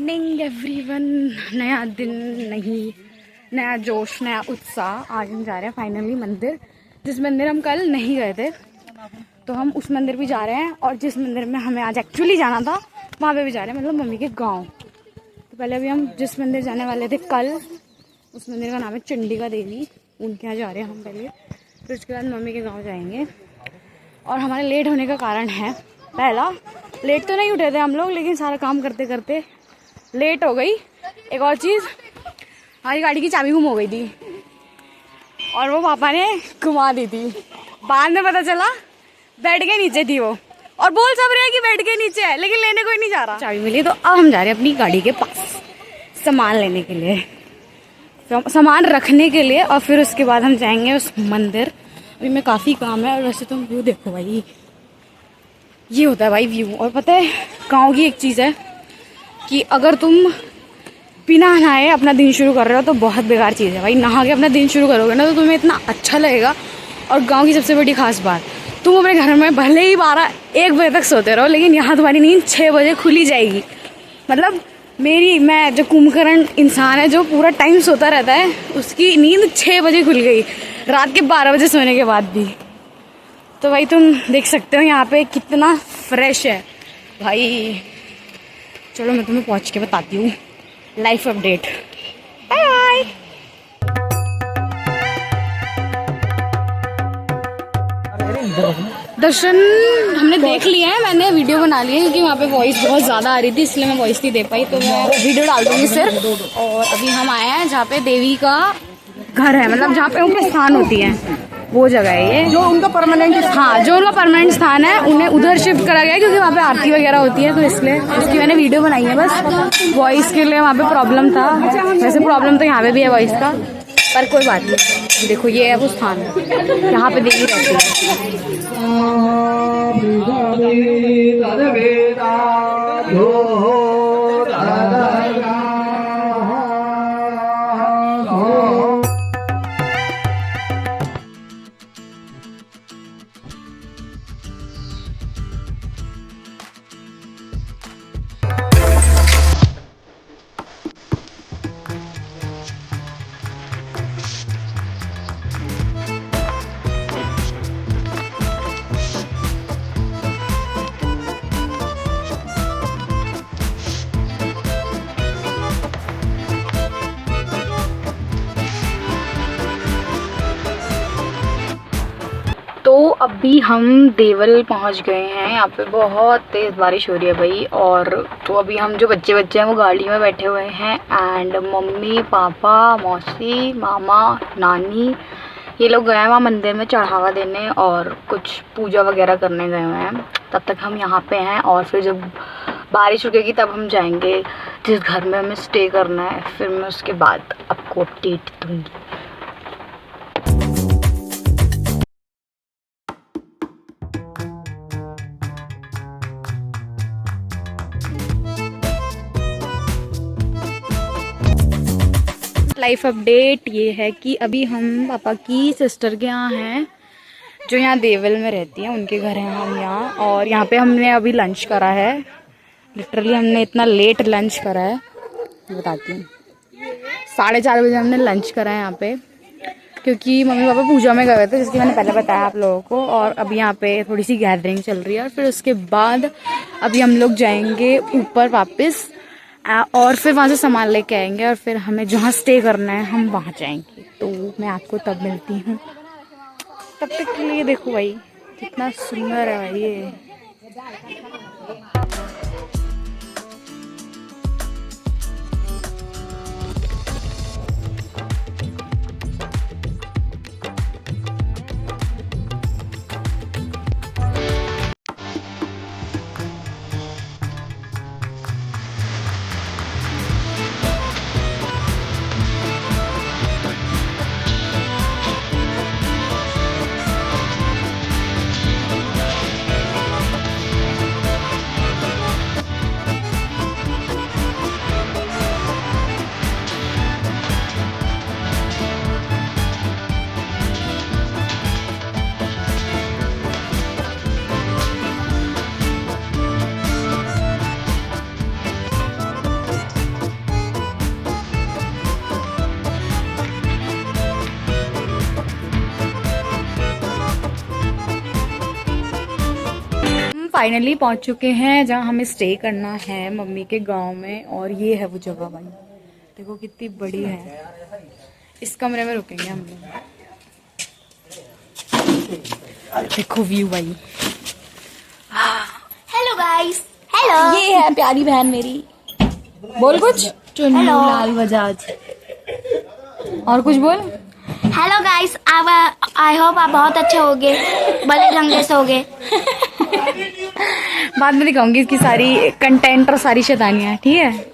Morning everyone. नया दिन, नहीं नया जोश, नया उत्साह। आज हम जा रहे हैं फाइनली मंदिर, जिस मंदिर हम कल नहीं गए थे, तो हम उस मंदिर भी जा रहे हैं। और जिस मंदिर में हमें आज एक्चुअली जाना था वहाँ पे भी जा रहे हैं, मतलब मम्मी के गांव। तो पहले अभी हम जिस मंदिर जाने वाले थे कल, उस मंदिर का नाम है चंडिका देवी, उनके यहाँ जा रहे हैं हम पहले। फिर उसके बाद मम्मी के गाँव जाएंगे। और हमारे लेट होने का कारण है, पहला, लेट तो नहीं उठे थे हम लोग, लेकिन सारा काम करते करते लेट हो गई। एक और चीज़, हमारी गाड़ी की चाबी गुम हो गई थी और वो पापा ने घुमा दी थी। बाद में पता चला बेड के नीचे थी वो, और बोल सब रहे कि बेड के नीचे है, लेकिन लेने कोई नहीं जा रहा। चाबी मिली तो अब हम जा रहे हैं अपनी गाड़ी के पास सामान लेने के लिए, सामान रखने के लिए। और फिर उसके बाद हम जाएंगे उस मंदिर। अभी में काफ़ी काम है। और वैसे तुम व्यू देखो भाई, ये होता है भाई व्यू। और पता है गाँव की एक चीज़ है कि अगर तुम बिना नहाए अपना दिन शुरू कर रहे हो तो बहुत बेकार चीज़ है भाई। नहा के अपना दिन शुरू करोगे ना तो तुम्हें इतना अच्छा लगेगा। और गांव की सबसे बड़ी खास बात, तुम अपने घर में भले ही 12-1 बजे तक सोते रहो, लेकिन यहाँ तुम्हारी नींद 6 बजे खुली जाएगी। मतलब मैं जो कुंभकर्ण इंसान है जो पूरा टाइम सोता रहता है, उसकी नींद 6 बजे खुल गई, रात के 12 बजे सोने के बाद भी। तो भाई तुम देख सकते हो यहाँ पे कितना फ्रेश है भाई। चलो मैं तुम्हें पहुँच के बताती हूँ लाइफ अपडेट। Bye bye. दर्शन हमने देख लिया है, मैंने वीडियो बना ली है क्योंकि वहाँ पे वॉइस बहुत ज़्यादा आ रही थी, इसलिए मैं वॉइस नहीं दे पाई, तो मैं वीडियो डाल दूँगी सिर्फ। और अभी हम आए हैं जहाँ पे देवी का घर है, मतलब जहाँ पे उनके स्थान होती है, वो जगह है ये, जो उनका परमानेंट, हाँ जो उनका परमानेंट स्थान है, उन्हें उधर शिफ्ट करा गया है क्योंकि वहाँ पे आरती वगैरह होती है, तो इसलिए उसकी मैंने वीडियो बनाई है। बस वॉइस के लिए वहाँ पे प्रॉब्लम था, वैसे प्रॉब्लम तो यहाँ पे भी है वॉइस का, पर कोई बात नहीं। देखो ये है वो स्थान यहाँ पे देवी रहती है। तो अभी हम देवल पहुंच गए हैं। यहाँ पे बहुत तेज़ बारिश हो रही है भाई। और तो अभी हम जो बच्चे हैं वो गाड़ी में बैठे हुए हैं, एंड मम्मी पापा मौसी मामा नानी ये लोग गए हैं वहाँ मंदिर में चढ़ावा देने और कुछ पूजा वगैरह करने गए हुए हैं। तब तक हम यहाँ पे हैं, और फिर जब बारिश रुकेगी तब हम जाएंगे जिस घर में हमें स्टे करना है, फिर मैं उसके बाद आपको अपडेट दूँगी। लाइफ अपडेट ये है कि अभी हम पापा की सिस्टर के यहाँ हैं, जो यहाँ देवल में रहती हैं, उनके घर हैं हम यहाँ। और यहाँ पे हमने अभी लंच करा है, लिटरली हमने इतना लेट लंच करा है, बताती हूँ। 4:30 बजे हमने लंच करा है यहाँ पे, क्योंकि मम्मी पापा पूजा में गए थे, जिसकी मैंने पहले बताया आप लोगों को। और अभी यहाँ पे थोड़ी सी गैदरिंग चल रही है, और फिर उसके बाद अभी हम लोग जाएंगे ऊपर वापस, और फिर वहाँ से सामान लेके आएंगे, और फिर हमें जहाँ स्टे करना है हम वहाँ जाएंगे। तो मैं आपको तब मिलती हूँ। तब तक के लिए देखो भाई कितना सुंदर है भाई ये। फाइनली पहुंच चुके हैं जहां हमें स्टे करना है, मम्मी के गांव में। और ये है वो जगह भाई, देखो कितनी बड़ी है। इस कमरे में रुकेंगे हम लोग। देखो व्यू भाई। Hello guys. हेलो। ये है प्यारी बहन मेरी। बोल कुछ। चुन्नू लाल बजाज। और कुछ बोल। हेलो गाइस, आई होप आप बहुत अच्छे होगे, बड़े ढंगे से होगे। बाद में दिखाऊंगी इसकी सारी कंटेंट और सारी शैतानियाँ, ठीक है।